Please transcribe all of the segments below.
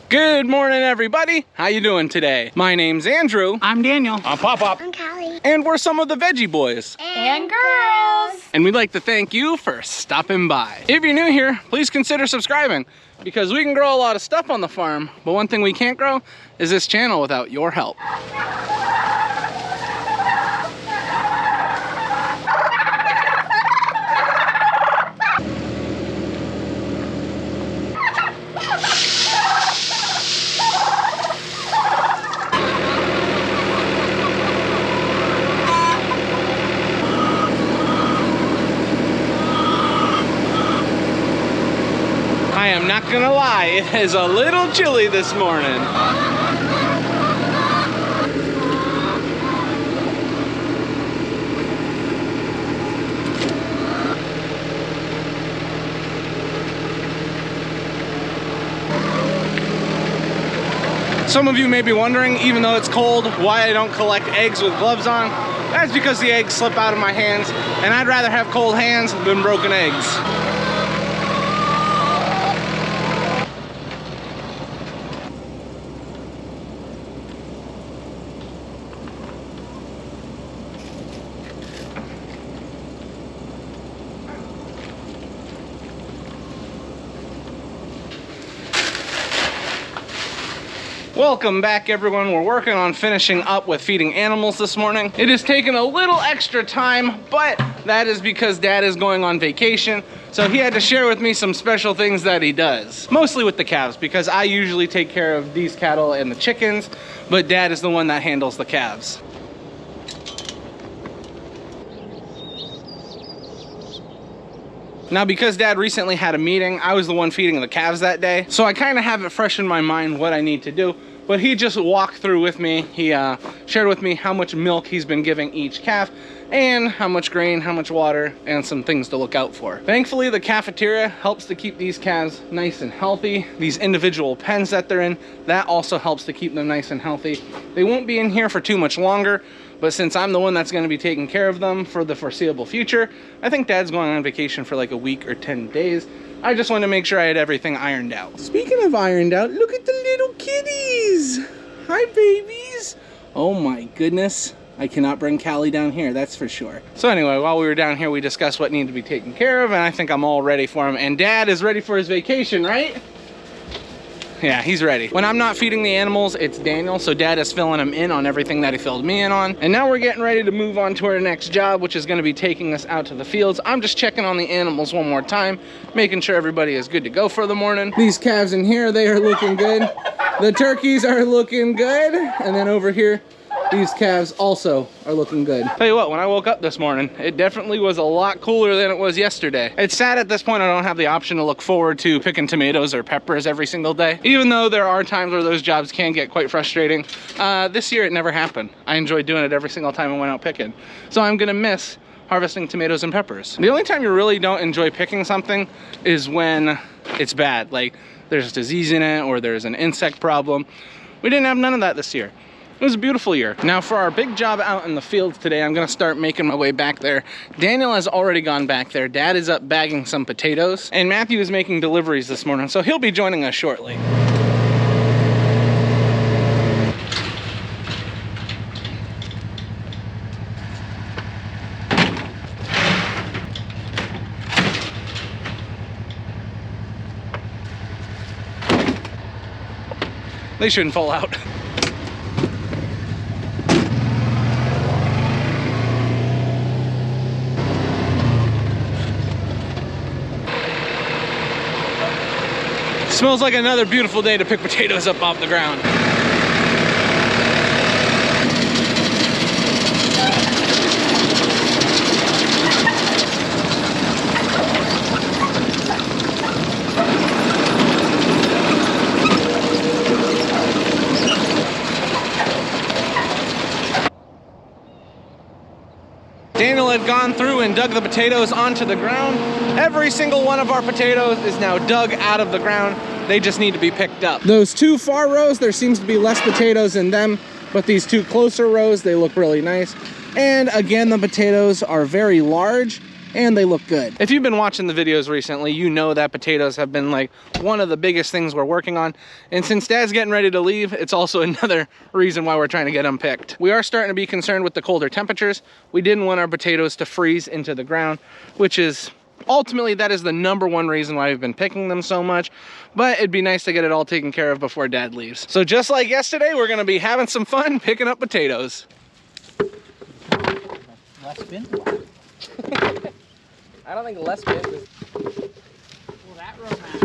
Good morning, everybody. How you doing today? My name's Andrew. I'm Daniel. I'm Pop-Pop. I'm Callie. And we're some of the Veggie Boys. And girls. And we'd like to thank you for stopping by. If you're new here, please consider subscribing because we can grow a lot of stuff on the farm, but one thing we can't grow is this channel without your help. I am not gonna lie, it is a little chilly this morning. Some of you may be wondering, even though it's cold, why I don't collect eggs with gloves on. That's because the eggs slip out of my hands, and I'd rather have cold hands than broken eggs. Welcome back, everyone. We're working on finishing up with feeding animals this morning. It has taken a little extra time, but that is because Dad is going on vacation, so he had to share with me some special things that he does. Mostly with the calves, because I usually take care of these cattle and the chickens, but Dad is the one that handles the calves. Now, because Dad recently had a meeting, I was the one feeding the calves that day, so I kind of have it fresh in my mind what I need to do. But he just walked through with me. He shared with me how much milk he's been giving each calf and how much grain, how much water, and some things to look out for. Thankfully, the cafeteria helps to keep these calves nice and healthy. These individual pens that they're in, that also helps to keep them nice and healthy. They won't be in here for too much longer, but since I'm the one that's going to be taking care of them for the foreseeable future, I think Dad's going on vacation for like a week or 10 days. I just wanted to make sure I had everything ironed out. Speaking of ironed out, look at the little kitties. Hi, babies. Oh my goodness. I cannot bring Callie down here, that's for sure. So anyway, while we were down here, we discussed what needed to be taken care of, and I think I'm all ready for him. And Dad is ready for his vacation, right? Yeah, he's ready. When I'm not feeding the animals, it's Daniel, so Dad is filling him in on everything that he filled me in on. And now we're getting ready to move on to our next job, which is gonna be taking us out to the fields. I'm just checking on the animals one more time, making sure everybody is good to go for the morning. These calves in here, they are looking good. The turkeys are looking good. And then over here, these calves also are looking good. Tell you what, when I woke up this morning, it definitely was a lot cooler than it was yesterday. It's sad at this point I don't have the option to look forward to picking tomatoes or peppers every single day, even though there are times where those jobs can get quite frustrating. This year it never happened. I enjoyed doing it every single time I went out picking. So I'm gonna miss harvesting tomatoes and peppers. The only time you really don't enjoy picking something is when it's bad, like there's disease in it or there's an insect problem. We didn't have none of that this year. It was a beautiful year. Now for our big job out in the fields today, I'm gonna start making my way back there. Daniel has already gone back there. Dad is up bagging some potatoes, and Matthew is making deliveries this morning, so he'll be joining us shortly. They shouldn't fall out. Smells like another beautiful day to pick potatoes up off the ground. Daniel had gone through and dug the potatoes onto the ground. Every single one of our potatoes is now dug out of the ground. They just need to be picked up. Those two far rows, there seems to be less potatoes in them, but these two closer rows, they look really nice. And again, the potatoes are very large, and they look good. If you've been watching the videos recently, you know that potatoes have been like one of the biggest things we're working on. And since Dad's getting ready to leave, it's also another reason why we're trying to get them picked. We are starting to be concerned with the colder temperatures. We didn't want our potatoes to freeze into the ground, which is ultimately, that is the #1 reason why we've been picking them so much. But it'd be nice to get it all taken care of before Dad leaves. So just like yesterday, we're gonna be having some fun picking up potatoes. Less bin? I don't think less bin is... Well, that road map.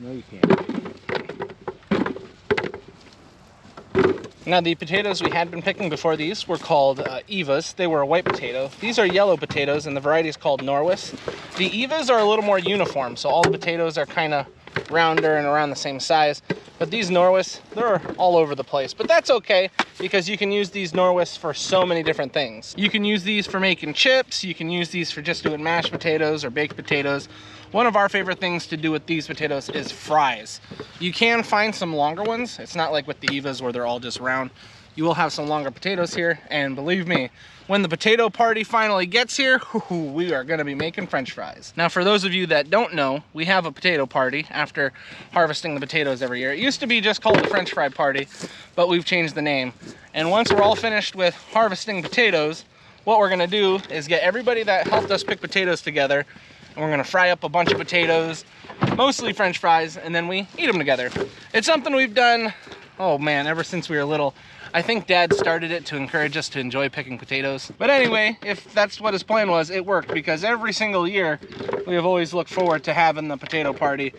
No, you can't. Now the potatoes we had been picking before these were called Evas. They were a white potato. These are yellow potatoes and the variety is called Norwis. The Evas are a little more uniform, so all the potatoes are kind of rounder and around the same size. But these Norwis, they're all over the place. But that's okay, because you can use these Norwis for so many different things. You can use these for making chips. You can use these for just doing mashed potatoes or baked potatoes. One of our favorite things to do with these potatoes is fries. You can find some longer ones. It's not like with the Evas where they're all just round. You will have some longer potatoes here, and believe me, when the potato party finally gets here, we are gonna be making French fries. Now, for those of you that don't know, we have a potato party after harvesting the potatoes every year. It used to be just called the French fry party, but we've changed the name. And once we're all finished with harvesting potatoes, what we're gonna do is get everybody that helped us pick potatoes together, and we're gonna fry up a bunch of potatoes, mostly French fries, and then we eat them together. It's something we've done, oh man, ever since we were little. I think Dad started it to encourage us to enjoy picking potatoes. But anyway, if that's what his plan was, it worked, because every single year we have always looked forward to having the potato party.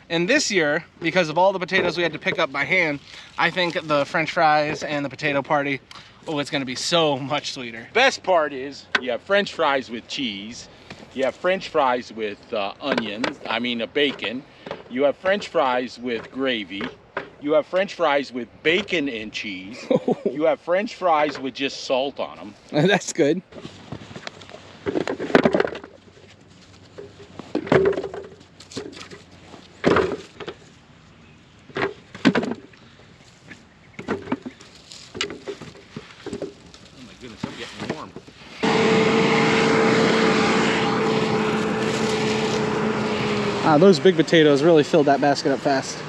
And this year, because of all the potatoes we had to pick up by hand, I think the French fries and the potato party, oh, it's gonna be so much sweeter. Best part is you have French fries with cheese. You have French fries with bacon. You have French fries with gravy. You have French fries with bacon and cheese. You have French fries with just salt on them. That's good. Oh my goodness, I'm getting warm. Those big potatoes really filled that basket up fast.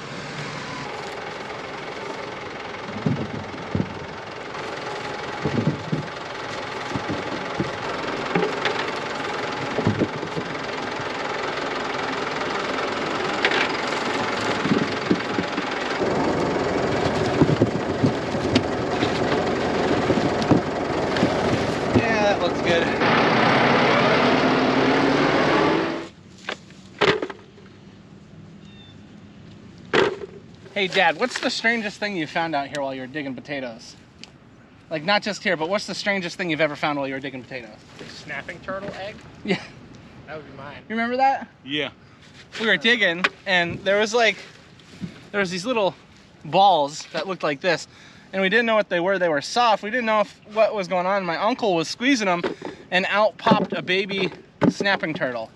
Yeah, that looks good. Hey Dad, what's the strangest thing you found out here while you were digging potatoes? Like, not just here, but what's the strangest thing you've ever found while you were digging potatoes? Snapping turtle egg? Yeah. That would be mine. You remember that? Yeah. We were digging and there was these little balls that looked like this, and we didn't know what they were. They were soft. We didn't know what was going on. My uncle was squeezing them and out popped a baby snapping turtle.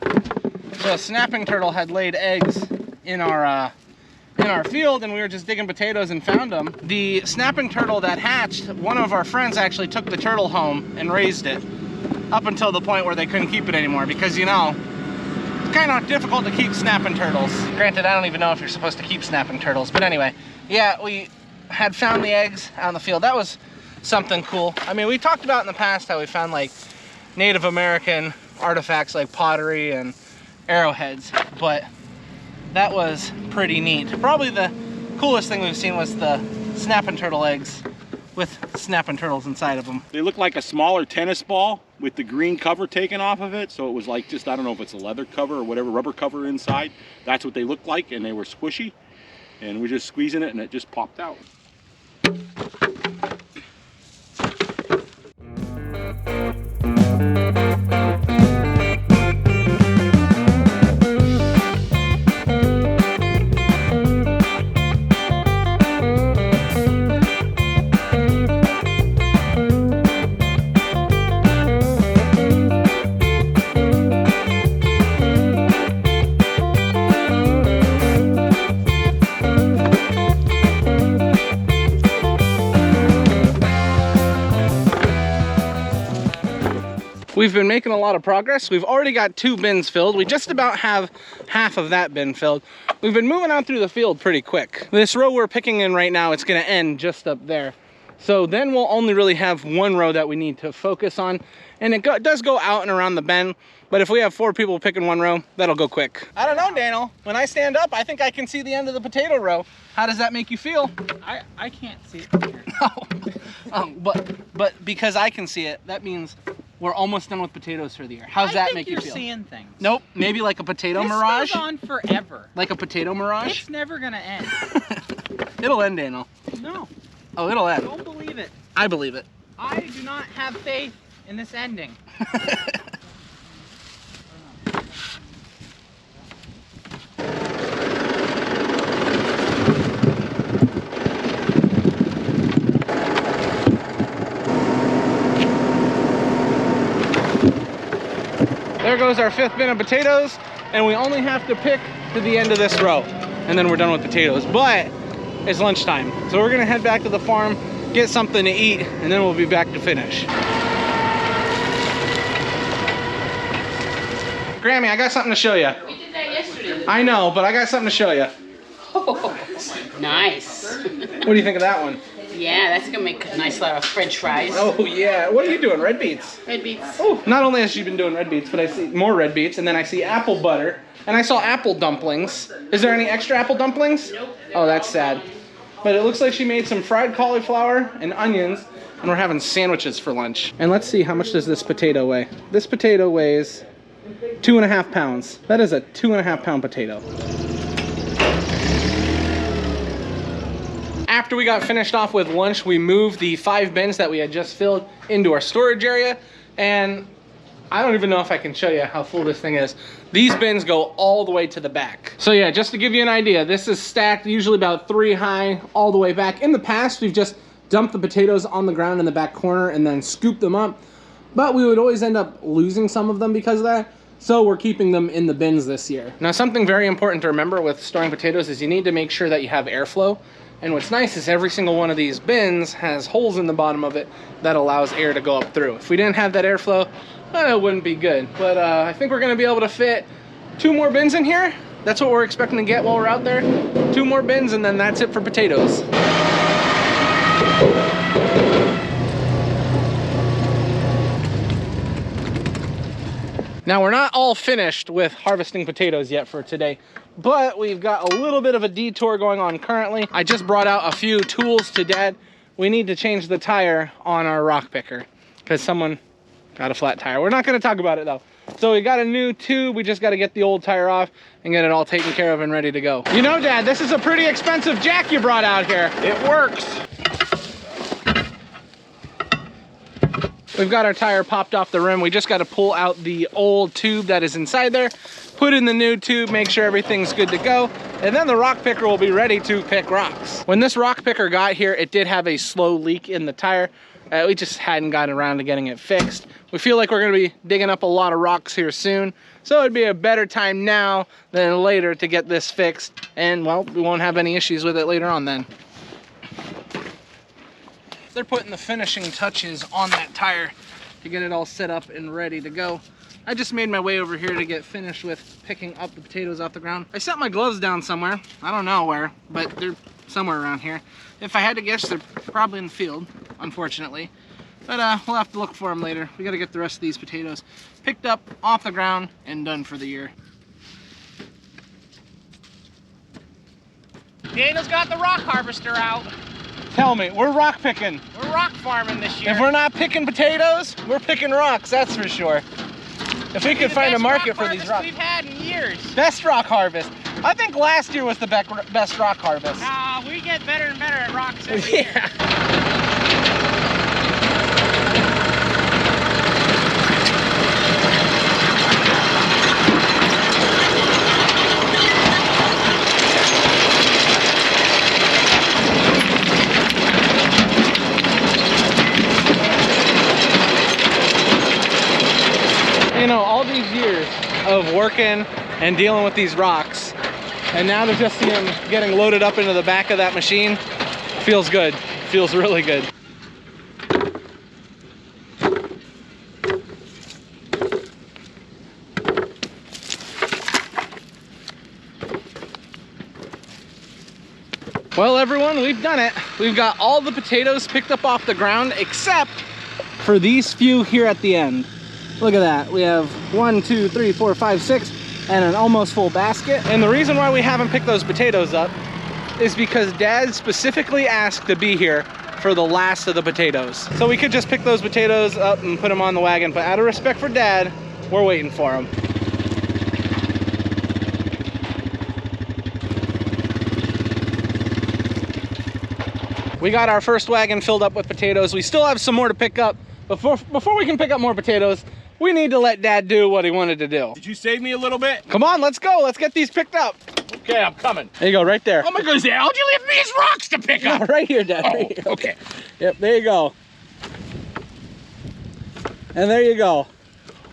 So a snapping turtle had laid eggs in our field, and we were just digging potatoes and found them. The snapping turtle that hatched, one of our friends actually took the turtle home and raised it up until the point where they couldn't keep it anymore, because, you know, it's kind of difficult to keep snapping turtles. Granted, I don't even know if you're supposed to keep snapping turtles, but anyway, yeah, we had found the eggs out in the field. That was something cool. I mean, we talked about in the past how we found like Native American artifacts like pottery and arrowheads, but that was pretty neat. Probably the coolest thing we've seen was the snapping turtle eggs with snapping turtles inside of them. They look like a smaller tennis ball with the green cover taken off of it. So it was like just, I don't know if it's a leather cover or whatever, rubber cover inside. That's what they looked like, and they were squishy. And we're just squeezing it and it just popped out. We've been making a lot of progress. We've already got 2 bins filled. We just about have half of that bin filled. We've been moving out through the field pretty quick. This row we're picking in right now, it's gonna end just up there. So then we'll only really have 1 row that we need to focus on. And it does go out and around the bend, but if we have 4 people picking 1 row, that'll go quick. I don't know, Daniel. When I stand up, I think I can see the end of the potato row. How does that make you feel? I can't see it from here. But because I can see it, that means we're almost done with potatoes for the year. How's that make you feel? You're seeing things. Nope, maybe like a potato mirage. This goes on forever. Like a potato mirage? It's never gonna end. It'll end, Daniel. No. Oh, it'll end. Don't believe it. I believe it. I do not have faith in this ending. There goes our 5th bin of potatoes, and we only have to pick to the end of this row, and then we're done with potatoes. But it's lunchtime, so we're gonna head back to the farm, get something to eat, and then we'll be back to finish. Grammy, I got something to show you. We did that yesterday. I know, but I got something to show you. Oh, nice. What do you think of that one? Yeah, that's gonna make a nice lot of French fries. Oh yeah, what are you doing? Red beets? Red beets. Oh, not only has she been doing red beets, but I see more red beets, and then I see apple butter, and I saw apple dumplings. Is there any extra apple dumplings? Nope. Oh, that's sad. But it looks like she made some fried cauliflower and onions, and we're having sandwiches for lunch. And let's see, how much does this potato weigh? This potato weighs 2.5 pounds. That is a 2.5 pound potato. After we got finished off with lunch, we moved the 5 bins that we had just filled into our storage area, and I don't even know if I can show you how full this thing is. These bins go all the way to the back. So yeah, just to give you an idea, this is stacked usually about 3 high all the way back. In the past, we've just dumped the potatoes on the ground in the back corner and then scooped them up, but we would always end up losing some of them because of that. So we're keeping them in the bins this year. Now, something very important to remember with storing potatoes is you need to make sure that you have airflow. And what's nice is every single one of these bins has holes in the bottom of it that allows air to go up through. If we didn't have that airflow, it wouldn't be good. But I think we're gonna be able to fit 2 more bins in here. That's what we're expecting to get while we're out there. 2 more bins, and then that's it for potatoes. Now, we're not all finished with harvesting potatoes yet for today, but we've got a little bit of a detour going on currently. I just brought out a few tools to Dad. We need to change the tire on our rock picker because someone got a flat tire. We're not going to talk about it though. So we got a new tube. We just got to get the old tire off and get it all taken care of and ready to go. You know, Dad, this is a pretty expensive jack you brought out here. It works. We've got our tire popped off the rim. We just got to pull out the old tube that is inside there, put in the new tube, make sure everything's good to go, and then the rock picker will be ready to pick rocks. When this rock picker got here, it did have a slow leak in the tire. We just hadn't gotten around to getting it fixed. We feel like we're gonna be digging up a lot of rocks here soon, so it'd be a better time now than later to get this fixed, and well, we won't have any issues with it later on then. They're putting the finishing touches on that tire to get it all set up and ready to go. I just made my way over here to get finished with picking up the potatoes off the ground. I set my gloves down somewhere. I don't know where, but they're somewhere around here. If I had to guess, they're probably in the field, unfortunately. But we'll have to look for them later. We gotta get the rest of these potatoes picked up off the ground and done for the year. Daniel's got the rock harvester out. Tell me, we're rock picking. We're rock farming this year. If we're not picking potatoes, we're picking rocks, that's for sure. If we could find a market for these rocks. We've had in years. Best rock harvest. I think last year was the best rock harvest. We get better and better at rocks every year. You know, all these years of working and dealing with these rocks, and now to just see them getting loaded up into the back of that machine, feels good. Feels really good. Well, everyone, we've done it. We've got all the potatoes picked up off the ground except for these few here at the end. Look at that. We have 1, 2, 3, 4, 5, 6, and an almost full basket. And the reason why we haven't picked those potatoes up is because Dad specifically asked to be here for the last of the potatoes. So we could just pick those potatoes up and put them on the wagon, but out of respect for Dad, we're waiting for them. We got our first wagon filled up with potatoes. We still have some more to pick up. Before we can pick up more potatoes, we need to let Dad do what he wanted to do. Did you save me a little bit? Come on, let's go. Let's get these picked up. Okay, I'm coming. There you go, right there. Oh my goodness, how'd you leave me these rocks to pick up? Right here, Dad. Oh, right here. okay. Yep, there you go. And there you go.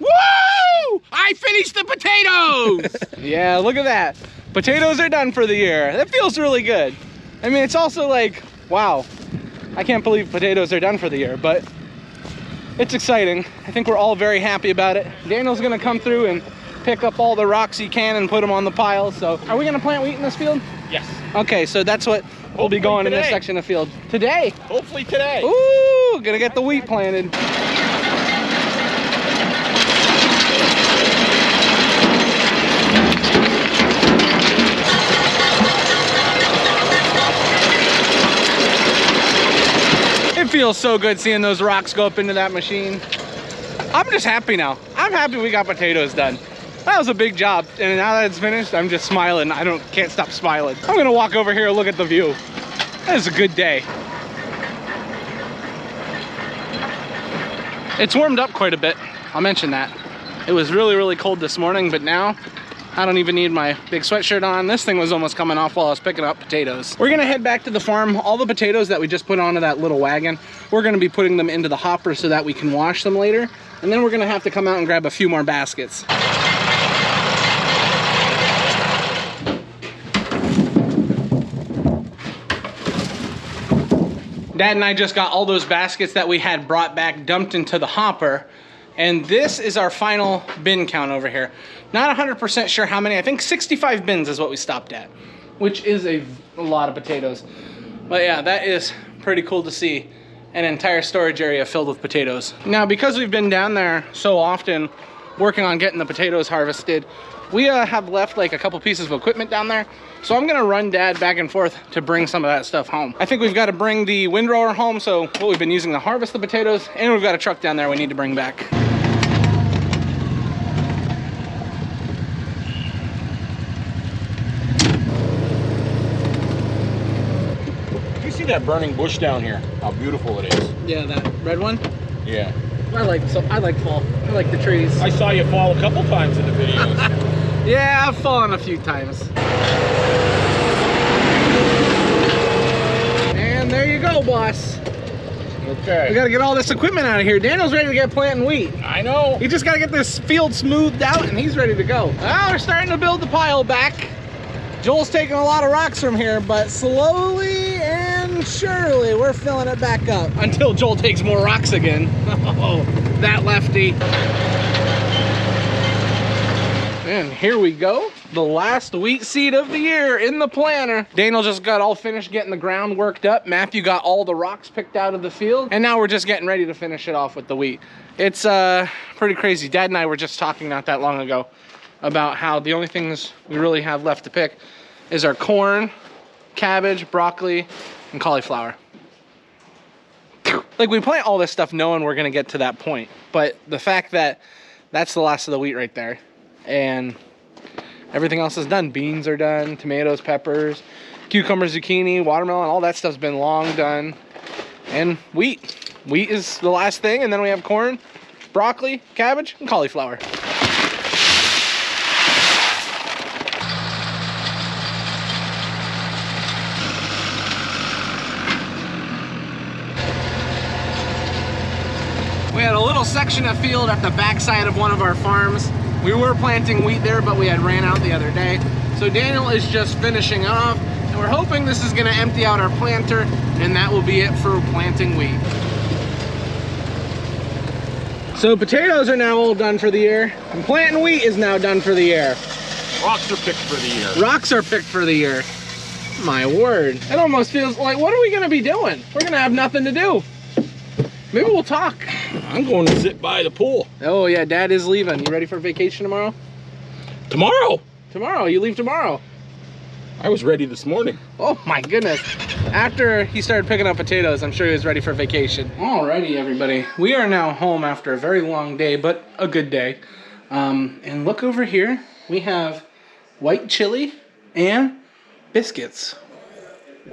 Woo! I finished the potatoes! Yeah, look at that. Potatoes are done for the year. That feels really good. I mean, it's also like, wow, I can't believe potatoes are done for the year, but it's exciting. I think we're all very happy about it. Daniel's gonna come through and pick up all the rocks he can and put them on the pile. So, are we gonna plant wheat in this field? Yes. Okay, so that's what we'll be going in this section of field. Today? Hopefully today. Ooh, gonna get the wheat planted. It feels so good seeing those rocks go up into that machine. I'm just happy now. I'm happy we got potatoes done. That was a big job, and now that it's finished, I'm just smiling. Can't stop smiling. I'm gonna walk over here and look at the view. That is a good day. It's warmed up quite a bit. I'll mention that. It was really, really cold this morning, but now I don't even need my big sweatshirt on. This thing was almost coming off while I was picking up potatoes. We're gonna head back to the farm. All the potatoes that we just put onto that little wagon, we're gonna be putting them into the hopper so that we can wash them later. And then we're gonna have to come out and grab a few more baskets. Dad and I just got all those baskets that we had brought back dumped into the hopper. And this is our final bin count over here. Not 100% sure how many. I think 65 bins is what we stopped at, which is a lot of potatoes. But yeah, that is pretty cool to see. An entire storage area filled with potatoes. Now, because we've been down there so often working on getting the potatoes harvested, we have left like a couple pieces of equipment down there. So I'm gonna run Dad back and forth to bring some of that stuff home. I think we've got to bring the windrower home, so what we've been using to harvest the potatoes, and we've got a truck down there we need to bring back. You see that burning bush down here? How beautiful it is. Yeah, that red one? Yeah. I like fall. I like the trees. I saw you fall a couple times in the videos. Yeah, I've fallen a few times. And there you go, boss. Okay. We gotta get all this equipment out of here. Daniel's ready to get planting wheat. I know. He just gotta get this field smoothed out and he's ready to go. Well, we're starting to build the pile back. Joel's taking a lot of rocks from here, but slowly and surely we're filling it back up. Until Joel takes more rocks again. Oh, that lefty. And here we go. The last wheat seed of the year in the planter. Daniel just got all finished getting the ground worked up. Matthew got all the rocks picked out of the field. And now we're just getting ready to finish it off with the wheat. It's pretty crazy. Dad and I were just talking not that long ago about how the only things we really have left to pick is our corn, cabbage, broccoli, and cauliflower. Like, we plant all this stuff knowing we're gonna get to that point, but the fact that that's the last of the wheat right there, and everything else is done. Beans are done, tomatoes, peppers, cucumbers, zucchini, watermelon, all that stuff's been long done. And wheat. Wheat is the last thing, and then we have corn, broccoli, cabbage, and cauliflower. We had a little section of field at the backside of one of our farms. We were planting wheat there, but we had ran out the other day. So Daniel is just finishing off, and we're hoping this is gonna empty out our planter, and that will be it for planting wheat. So potatoes are now all done for the year, and planting wheat is now done for the year. Rocks are picked for the year. Rocks are picked for the year. My word. It almost feels like, what are we gonna be doing? We're gonna have nothing to do. Maybe we'll talk. I'm going to sit by the pool. Oh yeah, Dad is leaving. You ready for vacation tomorrow? Tomorrow? Tomorrow, you leave tomorrow. I was ready this morning. Oh my goodness. After he started picking up potatoes, I'm sure he was ready for vacation. Alrighty, everybody. We are now home after a very long day, but a good day. And look over here. We have white chili and biscuits.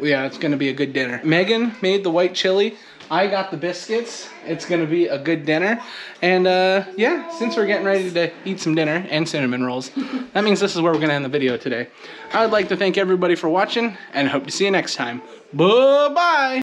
Yeah, it's gonna be a good dinner. Megan made the white chili. I got the biscuits. It's gonna be a good dinner. And yeah, since we're getting ready to eat some dinner and cinnamon rolls, that means this is where we're gonna end the video today. I would like to thank everybody for watching and hope to see you next time. Bye-bye.